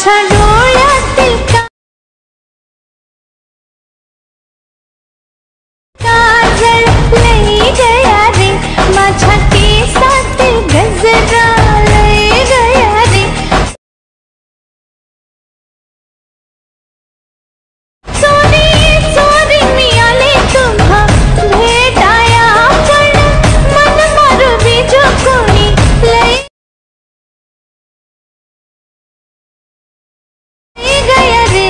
माझ्या डोळ्यातील काजळ लई गया रे, माझ्या केसातील गजरा लई गया रे, चोरी चोरी मी आले तुम्हा भेटाया, पण मन मारू बीजो कोणी लई गया रे।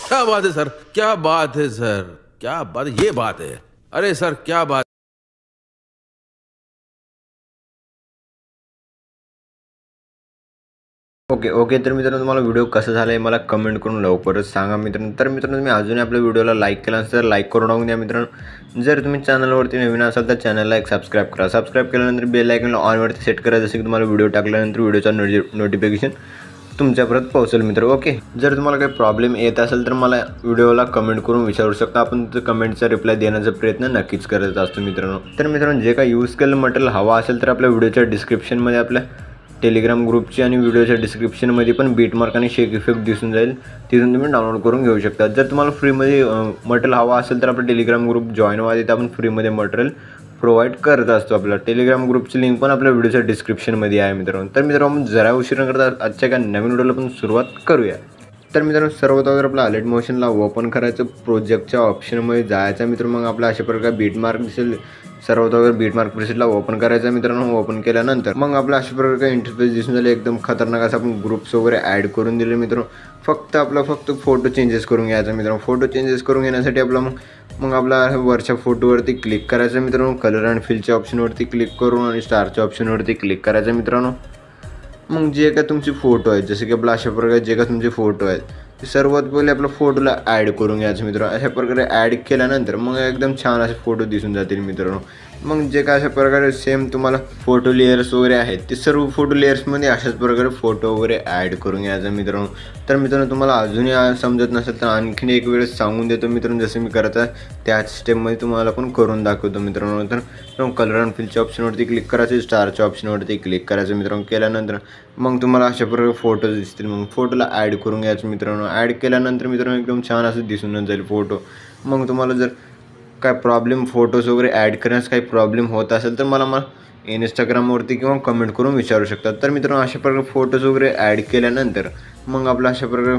क्या बात है सर, क्या बात है सर, क्या बात, ये बात है। अरे सर क्या बात। ओके तर मित्रांनो तुम्हाला व्हिडिओ कसा झाला आहे मला कमेंट करून लवकरच सांगा मित्रांनो। तर मित्रांनो तुम्ही अजूनही आपल्या व्हिडिओला लाईक केला नसेल तर लाईक करून टाकून द्या मित्रांनो। जर तुम्ही चॅनलवरती नवीन असाल तर चॅनलला एक सबस्क्राईब करा, सबस्क्राईब केल्यानंतर बेल आयकॉनला ऑनवरती सेट करा, जसे की तुम्हाला व्हिडिओ टाकल्यानंतर व्हिडिओचा नोटिफिकेशन तुमच्यापर्यंत पोहोचेल मित्र। ओके, जर तुम्हाला काही प्रॉब्लेम येत असेल तर मला व्हिडिओला कमेंट करून विचारू शकता, आपण त्या कमेंटचा रिप्लाय देण्याचा प्रयत्न नक्कीच करत असतो मित्रांनो। तर मित्रांनो जे काही यूज केलेलं मटेरियल हवा असेल तर आपल्या व्हिडिओच्या डिस्क्रिप्शनमध्ये आपल्या टेलिग्राम ग्रुपची आणि व्हिडिओच्या डिस्क्रिप्शनमध्ये पण बीटमार्क आणि शेक इफेक्ट दिसून जाईल, तिथून तुम्ही डाउनलोड करून घेऊ शकता। जर तुम्हाला फ्रीमध्ये मटेरियल हवा असेल तर आपला टेलिग्राम ग्रुप जॉईन व्हा, तिथे आपण फ्रीमध्ये मटेरियल प्रोव्हाइड करत असतो। आपला टेलिग्राम ग्रुपची लिंक पण आपल्या व्हिडिओच्या डिस्क्रिप्शनमध्ये आहे मित्रांनो। तर मित्रांनो जरा उशीर न करता आजच्या एका नवीन व्हिडिओला पण सुरुवात करूया। तर मित्रांनो सर्वात अगोदर आपला अलर्ट मोशनला ओपन करायचं, प्रोजेक्टच्या ऑप्शनमध्ये जायचं मित्र, मग आपला अशा प्रकारे बीटमार्क दिसेल। सर्वात अगोदर बीटमार्क प्रीसेटला ओपन करायचं मित्रांनो। ओपन केल्यानंतर मग आपला अशा प्रकारे इंटरफेस दिसून झाले, एकदम खतरनाक असं आपण ग्रुप्स वगैरे ॲड करून दिले मित्रांनो। फक्त फोटो चेंजेस करून घ्यायचा मित्रांनो। फोटो चेंजेस करून घेण्यासाठी आपला मग आपला वरच्या फोटोवरती क्लिक करायचं मित्रांनो, कलर अँड फिलच्या ऑप्शनवरती क्लिक करून आणि स्टारच्या ऑप्शनवरती क्लिक करायचं मित्रांनो। मग जे काय तुमचे फोटो आहेत, जसे की आपला अशा प्रकारे जे काय तुमचे फोटो आहेत ते सर्वात पहिले आपल्या फोटोला ॲड करून घ्यायचं मित्रांनो। अशा प्रकारे ॲड केल्यानंतर मग एकदम छान असे फोटो दिसून जातील मित्रांनो। मग जे काय अशा प्रकारे सेम तुम्हाला फोटो लेयर्स वगैरे आहेत ते सर्व फोटो लेयर्समध्ये अशाच प्रकारे फोटो वगैरे ॲड करून घ्यायचं मित्रांनो। तर मित्रांनो तुम्हाला अजूनही समजत नसेल तर आणखीन एक वेळेस सांगून देतो मित्रांनो, जसं मी करत आहे त्याच स्टेपमध्ये तुम्हाला पण करून दाखवतो मित्रांनो। तर कलर अँड फिलच्या ऑप्शनवरती क्लिक करायचं, स्टारच्या ऑप्शनवरती क्लिक करायचं मित्रांनो। केल्यानंतर मग तुम्हाला अशा प्रकारे फोटो दिसतील, मग फोटोला ॲड करून घ्यायचं मित्रांनो। ॲड केल्यानंतर मित्रांनो एकदम छान असं दिसून जाईल फोटो। मग तुम्हाला जर काय प्रॉब्लेम फोटोज वगैरे ॲड करण्यास काही प्रॉब्लेम होत असेल तर मला इंस्टाग्रामवरती किंवा कमेंट करून विचारू शकतात। तर मित्रांनो अशा प्रकारे फोटोज वगैरे ॲड केल्यानंतर मग आपला अशा प्रकारे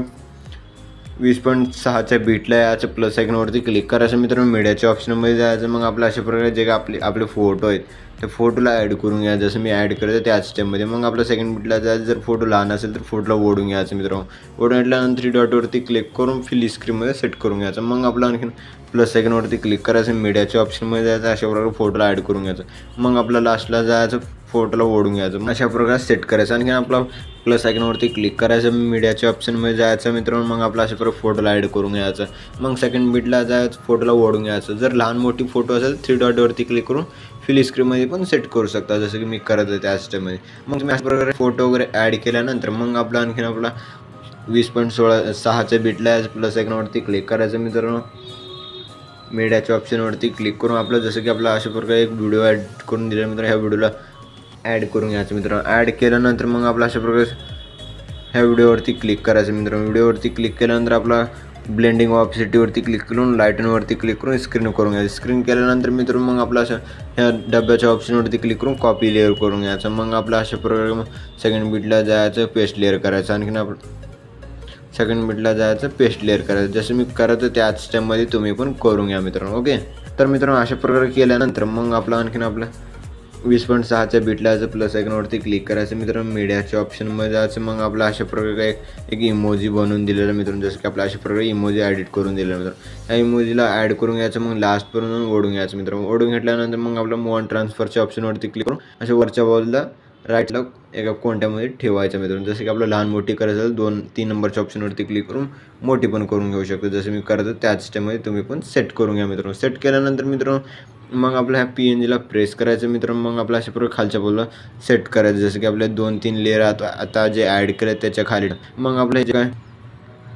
20.6च्या बीटला याच्या प्लस आयकॉनवरती क्लिक करायचं मित्रांनो। मीडियाच्या ऑप्शनमध्ये जायचं, मग आपल्या अशा प्रकारे जे काय आपले फोटो आहेत त्या फोटोला ॲड करून घ्या, जसं मी ॲड करतो त्याच स्टेपमध्ये। मग आपल्या सेकंड बीटला जायचं, जर फोटो लहान असेल तर फोटोला ओढून घ्यायचं मित्रांनो। ओढून घेतल्यानंतर 3 डॉटवरती क्लिक करून फिल स्क्रीनमध्ये सेट करून घ्यायचं। मग आपलं आणखीन प्लस आयकॉनवरती क्लिक करायचं, मीडियाच्या ऑप्शनमध्ये जायचं, अशा प्रकारे फोटोला ॲड करून घ्यायचं। मग आपल्या लास्टला जायचं, फोटोला ओढून घ्यायचं, अशा प्रकारे सेट करायचं। आणखीन आपला प्लस आयकॉनवरती क्लिक करायचं, मीडियाच्या ऑप्शनमध्ये जायचं मित्रांनो। मग आपला अशा प्रकारे फोटोला ॲड करून घ्यायचं। मग सेकंड बीटला जायचं, फोटोला ओढून घ्यायचं। जर लहान मोठी फोटो असेल 3 डॉटवरती क्लिक करून फिल स्क्रीनमध्ये पण सेट करू शकता, जसं की मी करत आहे त्या स्टेपमध्ये। मग तुम्ही अशा प्रकारे फोटो वगैरे ॲड केल्यानंतर मग आपला आणखीन आपला 20.6च्या बीटला प्लस आयकॉनवरती क्लिक करायचं मित्रांनो। मीडियाच्या ऑप्शनवरती क्लिक करून आपलं जसं की आपला अशा प्रकारे एक व्हिडिओ ॲड करून दिला मित्रांनो, ह्या व्हिडिओला ॲड करून घ्यायचं मित्रांनो। ॲड केल्यानंतर मग आपला अशा प्रकारे ह्या व्हिडिओवरती क्लिक करायचं मित्रांनो। व्हिडिओवरती क्लिक केल्यानंतर आपला ब्लेंडिंग ऑप्सिटीवरती क्लिक करून लाईटनवरती क्लिक करून स्क्रीन करून घ्यायचं। स्क्रीन केल्यानंतर मित्रांनो मग आपला अशा ह्या डब्याच्या ऑप्शनवरती क्लिक करून कॉपी लेअर करून घ्यायचं। मग आपला अशा प्रकारे सेकंड बीटला जायचं, पेस्ट लेअर करायचं। आणखीन आपण सेकंड बीटला जायचं, पेस्ट लेअर करायचं, जसं मी करतो त्याच स्टेपमध्ये तुम्ही पण करून घ्या मित्रांनो। ओके, तर मित्रांनो अशा प्रकारे केल्यानंतर मग आपला आणखीन आपलं 20.6च्या बीटला जायचं, प्लस आयकॉनवरती क्लिक करायचं मित्रांनो। मीडियाच्या ऑप्शनमध्ये जायचं, मग आपला अशा प्रकारे एक इमोजी बनवून दिलेलं मित्रांनो, जसं की आपल्या अशा प्रकारे इमोजी एडिट करून दिलेलं मित्रांनो। ह्या इमोजीला ॲड करून घ्यायचं, मग लास्टपर्यंत ओढून घ्यायचं मित्रांनो। ओढून घेतल्यानंतर मग आपलं मूव अँड ट्रान्सफरच्या ऑप्शनवरती क्लिक करून अशा वरच्या बाजूला राईटला एका कोणत्यामध्ये ठेवायचं मित्रांनो। जसं की आपलं लहान मोठी करायचं 2-3 नंबरच्या ऑप्शनवरती क्लिक करून मोठी पण करून घेऊ शकतो, जसं मी करतो त्याच स्टेपमध्ये तुम्ही पण सेट करून घ्या मित्रांनो। सेट केल्यानंतर मित्रांनो मग आपल्या ह्या PNGला प्रेस करायचं मित्रांनो। मग आपल्या अशा प्रकारे खालच्या बाजूला सेट करायचं, जसं की आपले 2-3 लेअर आता जे ॲड केले त्याच्या खाली। मग आपल्या जे काय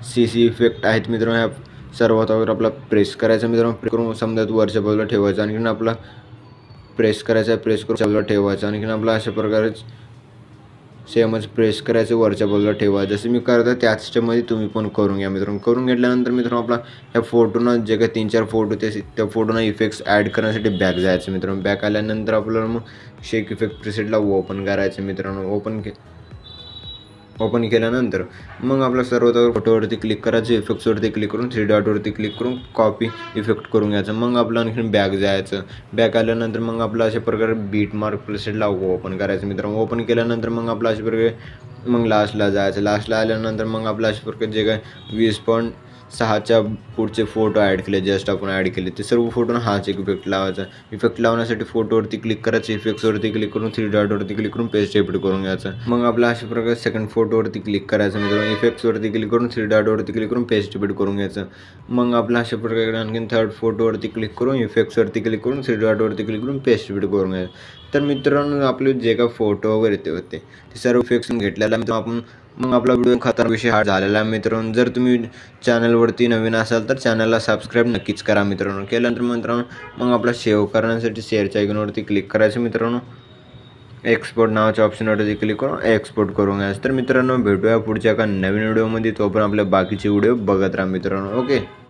CC इफेक्ट आहेत मित्रांनो. ह्या सर्वात अगोदर आपला प्रेस करायचा मित्रांनो. प्रेस करून समजा वरच्या बाजूला ठेवायचा. आणखीन आपला प्रेस करायचा, प्रेस करून बाजूला ठेवायचा. आणखीन आपला अशा प्रकारेच सेमच प्रेस करायचं, वरच्या बाजूला ठेवायचं. जसं मी करतो त्याच स्टेपमध्ये तुम्ही पण करून घ्या मित्रांनो. करून घेतल्यानंतर मित्रांनो आपला ह्या फोटोना जे काही 3-4 फोटो त्या फोटोना इफेक्ट्स ॲड करण्यासाठी बॅक जायचं मित्रांनो. बॅक आल्यानंतर आपल्याला मग शेक इफेक्ट प्रिसेटला ओपन करायचं मित्रांनो. ओपन केल्यानंतर मग आपला सर्वात फोटोवरती क्लिक करायचं, इफेक्ट्सवरती क्लिक करून 3 डॉटवरती क्लिक करून कॉपी इफेक्ट करून घ्यायचं. मग आपलं आणखीन बॅक जायचं. बॅक आल्यानंतर मग आपलं अशा प्रकारे बीट मार्क प्रिसेटला ओपन करायचं मित्रांनो. ओपन केल्यानंतर मग आपलं अशा प्रकारे मग लास्टला जायचं. लास्टला आल्यानंतर मग आपलं अशा प्रकारे जे काय 20.6च्या पुढचे फोटो ॲड केले, जस्ट आपण ॲड केले ते सर्व फोटोना हाच एक इफेक्ट लावायचा. इफेक्ट लावण्यासाठी फोटोवरती क्लिक करायचं, इफेक्ट्सवरती क्लिक करून 3 डॉटवरती क्लिक करून पेस्ट रिपीट करून घ्यायचं. मग आपला अशा प्रकारे सेकंड फोटोवरती क्लिक करायचं मित्रांनो. इफेक्ट्सवरती क्लिक करून 3 डॉटवरती क्लिक करून पेस्ट रिपीट करून घ्यायचं. मग आपला अशा प्रकारे आणखीन थर्ड फोटोवरती क्लिक करून इफेक्ट्सवरती क्लिक करून 3 डॉटवरती क्लिक करून पेस्ट रिपीट करून घ्यायचं. तर मित्रांनो आपले जे काय फोटो वगैरे ते होते ते सर्व इफेक्ट्स घेतलेला मित्रांनो आपण. मग आपला व्हिडिओ खतरनाक विषय हा झालेला आहे मित्रांनो. जर तुम्ही चॅनलवरती नवीन असाल तर चॅनलला सबस्क्राईब नक्कीच करा मित्रांनो. केल्यानंतर मित्रांनो मग आपला सेव्ह करण्यासाठी शेअरच्या आयकॉनवरती क्लिक करायचं मित्रांनो. एक्सपोर्ट नावाच्या ऑप्शनवरती क्लिक करून एक्सपोर्ट करून घ्यायचं. तर मित्रांनो भेटूया पुढच्या एका नवीन व्हिडिओमध्ये. तो पण आपल्या बाकीचे व्हिडिओ बघत राहा मित्रांनो. ओके.